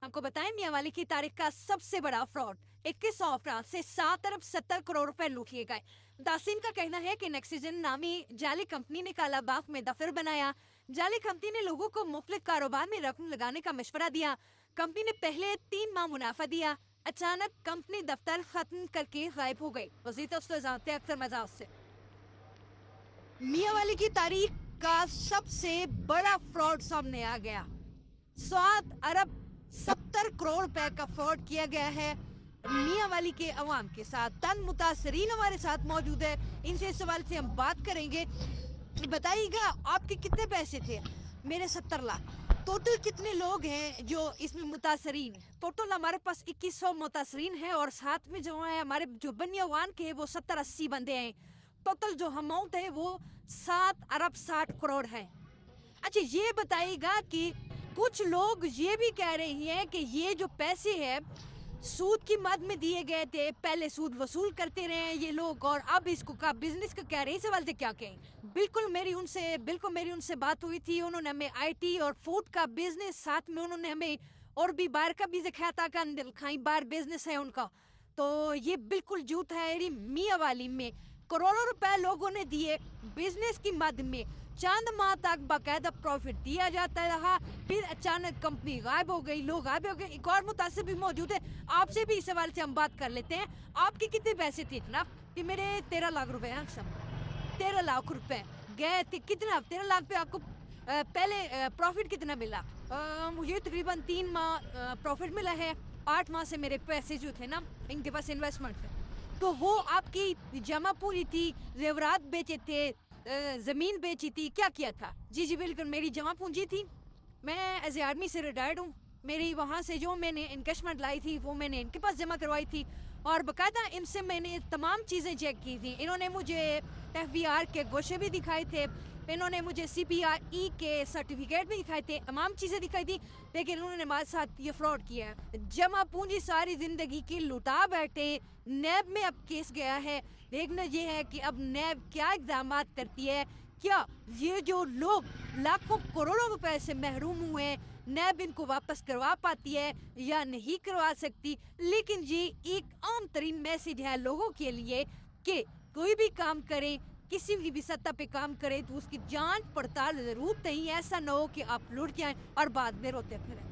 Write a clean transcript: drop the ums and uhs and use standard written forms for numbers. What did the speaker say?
आपको बताएं मियां वाली की तारीख का सबसे बड़ा फ्रॉड 21 अफराद से 7 अरब 70 करोड़ रुपए लूट लिए गए। दासिन का कहना है कि नेक्सिजन नामी जाली कंपनी ने कालाबाग में दफ्तर बनाया। जाली कंपनी ने लोगों को मुफ्त कारोबार में रकम लगाने का मशवरा दिया। कंपनी ने पहले 3 माह मुनाफा दिया। अचानक कंपनी दफ्तर खत्म करके गायब हो गई। वजीर अख्तर मजाज से मियां वाली की तारीख का सबसे बड़ा फ्रॉड सामने आ गया। 7 अरब 70 करोड़ रुपए का फ्रॉड किया गया है मियां वाली के अवाम के साथ। तन मुतासरीन हमारे साथ मौजूद है, इनसे इस सवाल से हम बात करेंगे। बताइएगा आपके कितने पैसे थे? मेरे 70 लाख। टोटल कितने लोग हैं जो इसमें मुतासरीन हैं? टोटल हमारे पास 2100 मुतासरीन हैं और साथ में जो है हमारे जो बनियावान के वो 70-80 बंदे हैं। टोटल जो अमाउंट है वो 7 अरब 60 करोड़ है। अच्छा ये बताइएगा कि कुछ लोग ये भी कह रहे हैं कि ये जो पैसे हैं सूद की मद में दिए गए थे, पहले सूद वसूल करते रहे हैं ये लोग और अब इसको का बिजनेस का कह रहे हैं। इस सवाल से क्या कहें? बिल्कुल मेरी उनसे बात हुई थी। उन्होंने हमें आईटी और फूड का बिजनेस, साथ में उन्होंने हमें और भी बाहर का भी दिखाया था कि बाहर बिजनेस है उनका। तो ये बिल्कुल झूठ है। मियां वाली में करोड़ों रुपए लोगों ने दिए बिजनेस की मद में। चंद माह तक बाकायदा प्रॉफिट दिया जाता रहा, फिर अचानक कंपनी गायब हो गई, लोग गायब हो गए। एक और मुतासिर भी मौजूद है, आपसे भी इस सवाल से हम बात कर लेते हैं। आपके कितने पैसे थे जनाब? कि मेरे 13 लाख रुपए हैं। 13 लाख रुपए गए थे। कितना 13 लाख पे आपको पहले प्रॉफिट कितना मिला? मुझे तकरीबन 3 माह प्रॉफिट मिला है। 8 माह से मेरे पैसे जो थे ना इनके पास इन्वेस्टमेंट है, तो वो आपकी जमा पूरी थी, जेवरात बेचे थे, जमीन बेची थी, क्या किया था? जी जी बिल्कुल, मेरी जमा पूंजी थी। मैं एज ए आर्मी से रिटायर्ड हूँ। मेरी वहाँ से जो मैंने इन्वेस्टमेंट लाई थी वो मैंने इनके पास जमा करवाई थी और बाकायदा इनसे मैंने तमाम चीज़ें चेक की थी। इन्होंने मुझे FBR के गोशे भी दिखाए थे, इन्होंने मुझे CPRE के सर्टिफिकेट भी दिखाए थे, तमाम चीज़ें दिखाई थी, लेकिन उन्होंने हमारे साथ ये फ्रॉड किया है। जमा पूंजी सारी ज़िंदगी की लुटा बैठे। नैब में अब केस गया है। देखना ये है कि अब नैब क्या इक़दाम करती है। क्या ये जो लोग लाखों करोड़ों रुपए से महरूम हुए हैं, नैब इनको वापस करवा पाती है या नहीं करवा सकती? लेकिन ये एक आम तरीन मैसेज है लोगों के लिए कि कोई भी काम करें, किसी भी सत्ता पे काम करें तो उसकी जांच पड़ताल जरूर नहीं। ऐसा न हो कि आप लुट जाएं और बाद में रोते फिरें।